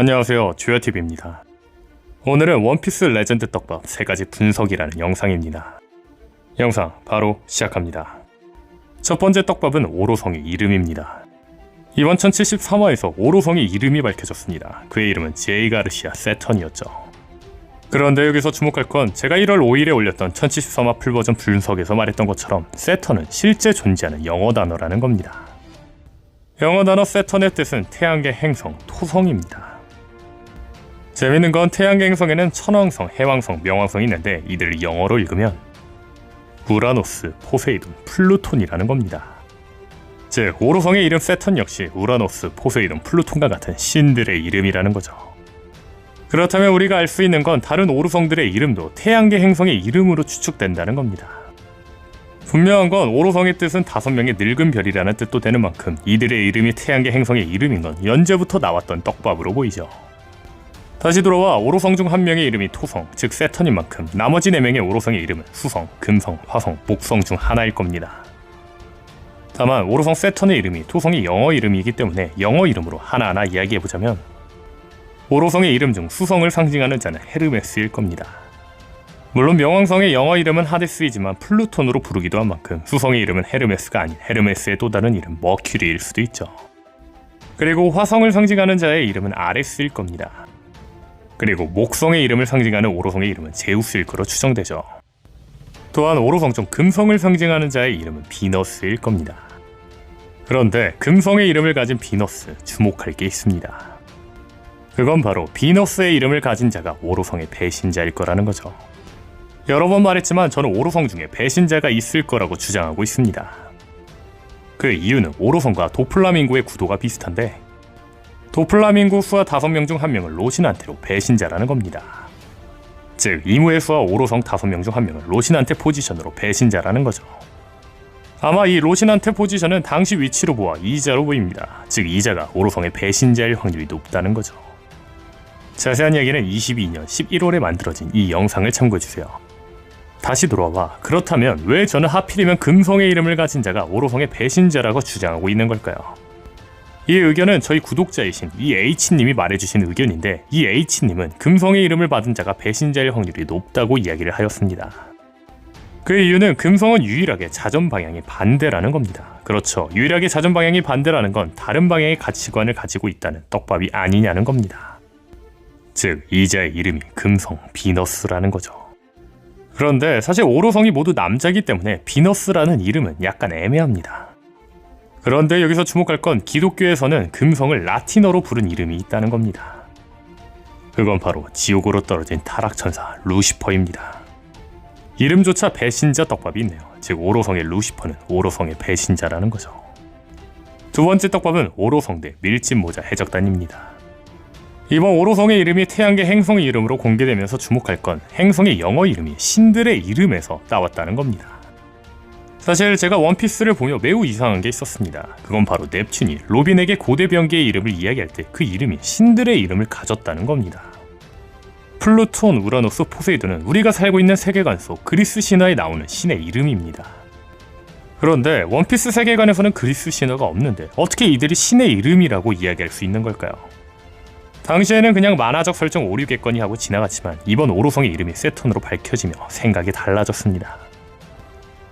안녕하세요, 주야TV입니다. 오늘은 원피스 레전드 떡밥 3가지 분석이라는 영상입니다. 영상 바로 시작합니다. 첫 번째 떡밥은 오로성의 이름입니다. 이번 1073화에서 오로성의 이름이 밝혀졌습니다. 그의 이름은 제이 가르시아 세턴이었죠. 그런데 여기서 주목할 건 제가 1월 5일에 올렸던 1073화 풀버전 분석에서 말했던 것처럼 세턴은 실제 존재하는 영어 단어라는 겁니다. 영어 단어 세턴의 뜻은 태양계 행성 토성입니다. 재밌는 건 태양계 행성에는 천왕성, 해왕성, 명왕성이 있는데 이들을 영어로 읽으면 우라노스, 포세이돈, 플루톤이라는 겁니다. 즉 오로성의 이름 세턴 역시 우라노스, 포세이돈, 플루톤과 같은 신들의 이름이라는 거죠. 그렇다면 우리가 알 수 있는 건 다른 오로성들의 이름도 태양계 행성의 이름으로 추측된다는 겁니다. 분명한 건 오로성의 뜻은 5명의 늙은 별이라는 뜻도 되는 만큼 이들의 이름이 태양계 행성의 이름인 건 연재부터 나왔던 떡밥으로 보이죠. 다시 돌아와 오로성 중 한 명의 이름이 토성, 즉 세턴인 만큼 나머지 4명의 오로성의 이름은 수성, 금성, 화성, 목성 중 하나일 겁니다. 다만 오로성 세턴의 이름이 토성이 영어 이름이기 때문에 영어 이름으로 하나하나 이야기해보자면 오로성의 이름 중 수성을 상징하는 자는 헤르메스일 겁니다. 물론 명왕성의 영어 이름은 하데스이지만 플루톤으로 부르기도 한 만큼 수성의 이름은 헤르메스가 아닌 헤르메스의 또 다른 이름 머큐리일 수도 있죠. 그리고 화성을 상징하는 자의 이름은 아레스일 겁니다. 그리고 목성의 이름을 상징하는 오로성의 이름은 제우스일 거로 추정되죠. 또한 오로성 중 금성을 상징하는 자의 이름은 비너스일 겁니다. 그런데 금성의 이름을 가진 비너스, 주목할 게 있습니다. 그건 바로 비너스의 이름을 가진 자가 오로성의 배신자일 거라는 거죠. 여러 번 말했지만 저는 오로성 중에 배신자가 있을 거라고 주장하고 있습니다. 그 이유는 오로성과 도플라밍고의 구도가 비슷한데 도플라밍고 수하 5명 중 1명을 로신한테로 배신자라는 겁니다. 즉 이무의 수하 오로성 5명 중 1명을 로신한테 포지션으로 배신자라는 거죠. 아마 이 로신한테 포지션은 당시 위치로 보아 이자로 보입니다. 즉 이자가 오로성의 배신자일 확률이 높다는 거죠. 자세한 이야기는 22년 11월에 만들어진 이 영상을 참고해주세요. 다시 돌아와 그렇다면 왜 저는 하필이면 금성의 이름을 가진 자가 오로성의 배신자라고 주장하고 있는 걸까요? 이 의견은 저희 구독자이신 이 H님이 말해주신 의견인데 이 H님은 금성의 이름을 받은 자가 배신자일 확률이 높다고 이야기를 하였습니다. 그 이유는 금성은 유일하게 자전 방향이 반대라는 겁니다. 그렇죠. 유일하게 자전 방향이 반대라는 건 다른 방향의 가치관을 가지고 있다는 떡밥이 아니냐는 겁니다. 즉 이자의 이름이 금성, 비너스라는 거죠. 그런데 사실 오로성이 모두 남자이기 때문에 비너스라는 이름은 약간 애매합니다. 그런데 여기서 주목할 건 기독교에서는 금성을 라틴어로 부른 이름이 있다는 겁니다. 그건 바로 지옥으로 떨어진 타락천사 루시퍼입니다. 이름조차 배신자 떡밥이 있네요. 즉 오로성의 루시퍼는 오로성의 배신자라는 거죠. 두 번째 떡밥은 오로성 대 밀짚모자 해적단입니다. 이번 오로성의 이름이 태양계 행성의 이름으로 공개되면서 주목할 건 행성의 영어 이름이 신들의 이름에서 나왔다는 겁니다. 사실 제가 원피스를 보며 매우 이상한 게 있었습니다. 그건 바로 넵튠이 로빈에게 고대 병기의 이름을 이야기할 때 그 이름이 신들의 이름을 가졌다는 겁니다. 플루톤, 우라노스, 포세이돈은 우리가 살고 있는 세계관 속 그리스 신화에 나오는 신의 이름입니다. 그런데 원피스 세계관에서는 그리스 신화가 없는데 어떻게 이들이 신의 이름이라고 이야기할 수 있는 걸까요? 당시에는 그냥 만화적 설정 오류겠거니 하고 지나갔지만 이번 오로성의 이름이 세턴으로 밝혀지며 생각이 달라졌습니다.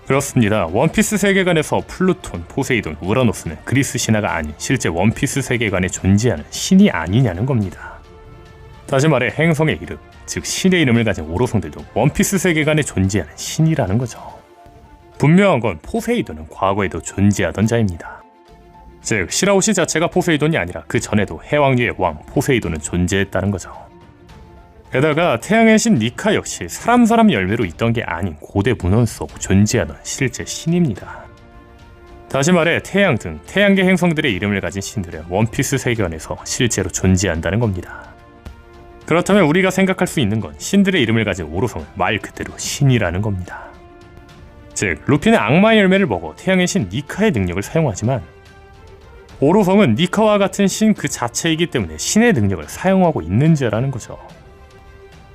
그렇습니다. 원피스 세계관에서 플루톤, 포세이돈, 우라노스는 그리스 신화가 아닌 실제 원피스 세계관에 존재하는 신이 아니냐는 겁니다. 다시 말해 행성의 이름, 즉 신의 이름을 가진 오로성들도 원피스 세계관에 존재하는 신이라는 거죠. 분명한 건 포세이돈은 과거에도 존재하던 자입니다. 즉 시라오시 자체가 포세이돈이 아니라 그 전에도 해왕류의 왕 포세이돈은 존재했다는 거죠. 게다가 태양의 신 니카 역시 사람 열매로 있던 게 아닌 고대 문헌 속 존재하던 실제 신입니다. 다시 말해 태양 등 태양계 행성들의 이름을 가진 신들은 원피스 세계관에서 실제로 존재한다는 겁니다. 그렇다면 우리가 생각할 수 있는 건 신들의 이름을 가진 오로성은 말 그대로 신이라는 겁니다. 즉 루피는 악마의 열매를 먹어 태양의 신 니카의 능력을 사용하지만 오로성은 니카와 같은 신 그 자체이기 때문에 신의 능력을 사용하고 있는 자라는 거죠.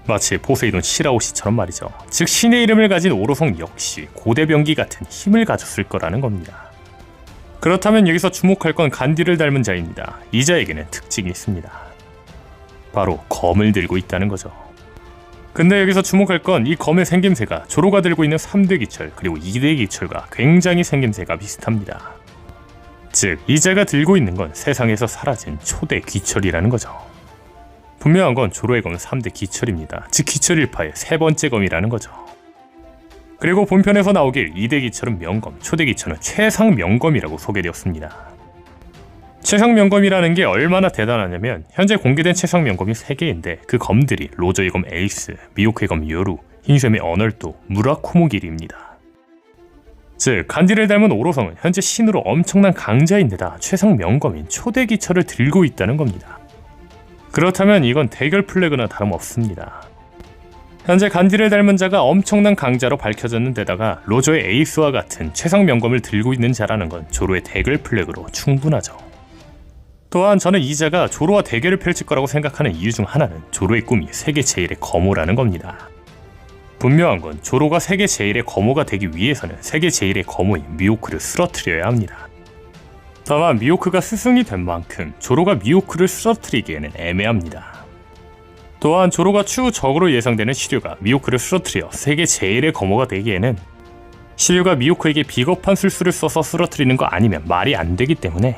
마치 포세이돈 시라오시처럼 말이죠. 즉 신의 이름을 가진 오로성 역시 고대 병기 같은 힘을 가졌을 거라는 겁니다. 그렇다면 여기서 주목할 건 간디를 닮은 자입니다. 이 자에게는 특징이 있습니다. 바로 검을 들고 있다는 거죠. 근데 여기서 주목할 건 이 검의 생김새가 조로가 들고 있는 3대 기철 그리고 2대 기철과 굉장히 생김새가 비슷합니다. 즉 이자가 들고 있는 건 세상에서 사라진 초대 기철이라는 거죠. 분명한 건 조로의 검은 3대 기철입니다. 즉 기철 일파의 세 번째 검이라는 거죠. 그리고 본편에서 나오길 2대 기철은 명검, 초대 기철은 최상 명검이라고 소개되었습니다. 최상 명검이라는 게 얼마나 대단하냐면 현재 공개된 최상 명검이 3개인데 그 검들이 로저의 검 에이스, 미호크의 검 요루, 흰샘의 어널도, 무라코모길입니다. 즉 간디를 닮은 오로성은 현재 신으로 엄청난 강자인데다 최상 명검인 초대 기철을 들고 있다는 겁니다. 그렇다면 이건 대결 플래그나 다름없습니다. 현재 간디를 닮은 자가 엄청난 강자로 밝혀졌는데다가 로저의 에이스와 같은 최상 명검을 들고 있는 자라는 건 조로의 대결 플래그로 충분하죠. 또한 저는 이 자가 조로와 대결을 펼칠 거라고 생각하는 이유 중 하나는 조로의 꿈이 세계 제1의 거모라는 겁니다. 분명한 건 조로가 세계 제1의 거모가 되기 위해서는 세계 제1의 거모인 미호크를 쓰러뜨려야 합니다. 다만 미호크가 스승이 된 만큼 조로가 미호크를 쓰러뜨리기에는 애매합니다. 또한 조로가 추후 적으로 예상되는 시류가 미호크를 쓰러뜨려 세계 제1의 거모가 되기에는 시류가 미호크에게 비겁한 술수를 써서 쓰러뜨리는 거 아니면 말이 안 되기 때문에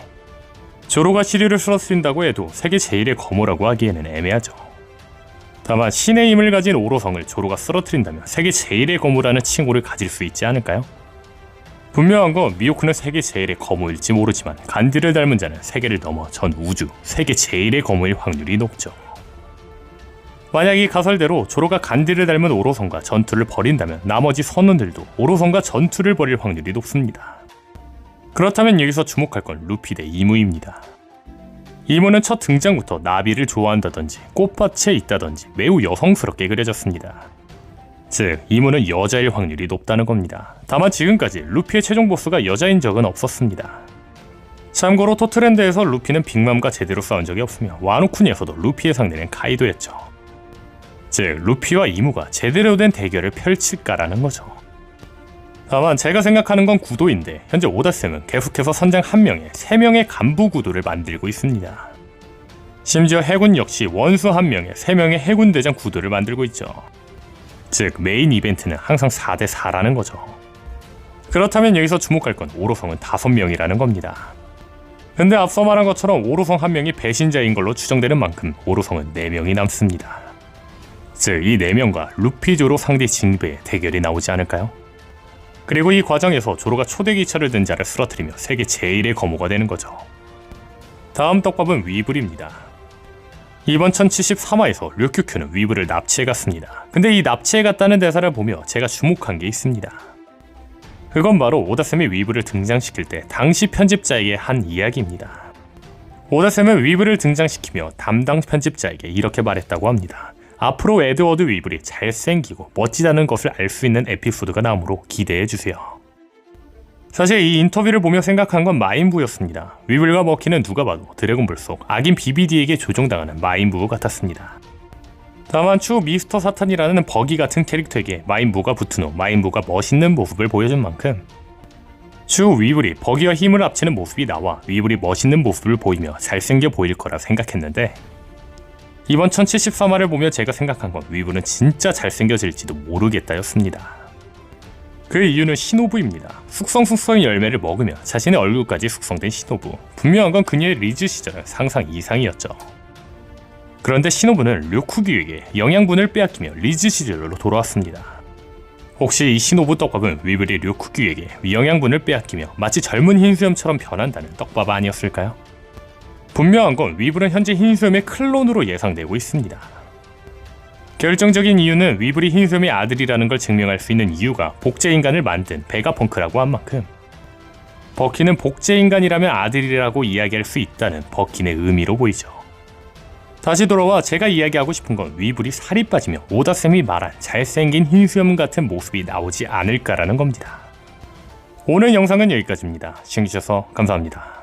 조로가 시류를 쓰러뜨린다고 해도 세계 제1의 거모라고 하기에는 애매하죠. 다만 신의 힘을 가진 오로성을 조로가 쓰러뜨린다면 세계 제1의 거모라는 칭호를 가질 수 있지 않을까요? 분명한 건 미호크는 세계 제1의 거모일지 모르지만 간디를 닮은 자는 세계를 넘어 전 우주, 세계 제1의 거모일 확률이 높죠. 만약 이 가설대로 조로가 간디를 닮은 오로성과 전투를 벌인다면 나머지 선원들도 오로성과 전투를 벌일 확률이 높습니다. 그렇다면 여기서 주목할 건 루피 대 이무입니다. 이무는 첫 등장부터 나비를 좋아한다든지 꽃밭에 있다든지 매우 여성스럽게 그려졌습니다. 즉 이무는 여자일 확률이 높다는 겁니다. 다만 지금까지 루피의 최종 보스가 여자인 적은 없었습니다. 참고로 토트랜드에서 루피는 빅맘과 제대로 싸운 적이 없으며 와노쿠니에서도 루피의 상대는 카이도였죠. 즉 루피와 이무가 제대로 된 대결을 펼칠까라는 거죠. 다만 제가 생각하는 건 구도인데 현재 오다쌤은 계속해서 선장 1명에 3명의 간부 구도를 만들고 있습니다. 심지어 해군 역시 원수 1명에 3명의 해군 대장 구도를 만들고 있죠. 즉 메인 이벤트는 항상 4대4라는 거죠. 그렇다면 여기서 주목할 건 오로성은 5명이라는 겁니다. 근데 앞서 말한 것처럼 오로성 1명이 배신자인 걸로 추정되는 만큼 오로성은 4명이 남습니다. 즉 이 4명과 루피 조로 상대 징베의 대결이 나오지 않을까요? 그리고 이 과정에서 조로가 초대 기철을 든 자를 쓰러뜨리며 세계 제1의 거모가 되는 거죠. 다음 떡밥은 위불입니다. 이번 1073화에서 류큐큐는 위불을 납치해갔습니다. 근데 이 납치해갔다는 대사를 보며 제가 주목한 게 있습니다. 그건 바로 오다쌤이 위불을 등장시킬 때 당시 편집자에게 한 이야기입니다. 오다쌤은 위불을 등장시키며 담당 편집자에게 이렇게 말했다고 합니다. 앞으로 에드워드 위불이 잘생기고 멋지다는 것을 알 수 있는 에피소드가 나오므로 기대해주세요. 사실 이 인터뷰를 보며 생각한 건 마인부였습니다. 위불과 머키는 누가 봐도 드래곤볼 속 악인 BBD에게 조종당하는 마인부 같았습니다. 다만 추후 미스터 사탄이라는 버기 같은 캐릭터에게 마인부가 붙은 후 마인부가 멋있는 모습을 보여준 만큼 추후 위불이 버기와 힘을 합치는 모습이 나와 위불이 멋있는 모습을 보이며 잘생겨 보일 거라 생각했는데 이번 1073화를 보며 제가 생각한 건 위불은 진짜 잘생겨질지도 모르겠다였습니다. 그 이유는 시노부입니다. 숙성 열매를 먹으며 자신의 얼굴까지 숙성된 시노부. 분명한 건 그녀의 리즈 시절은 상상 이상이었죠. 그런데 시노부는 류쿠규에게 영양분을 빼앗기며 리즈 시절로 돌아왔습니다. 혹시 이 시노부 떡밥은 위불이 류쿠규에게 영양분을 빼앗기며 마치 젊은 흰수염처럼 변한다는 떡밥 아니었을까요? 분명한 건 위불은 현재 흰수염의 클론으로 예상되고 있습니다. 결정적인 이유는 위불이 흰수염의 아들이라는 걸 증명할 수 있는 이유가 복제인간을 만든 베가펑크라고 한 만큼 버키는 복제인간이라면 아들이라고 이야기할 수 있다는 버킨의 의미로 보이죠. 다시 돌아와 제가 이야기하고 싶은 건 위불이 살이 빠지며 오다쌤이 말한 잘생긴 흰수염 같은 모습이 나오지 않을까라는 겁니다. 오늘 영상은 여기까지입니다. 시청해주셔서 감사합니다.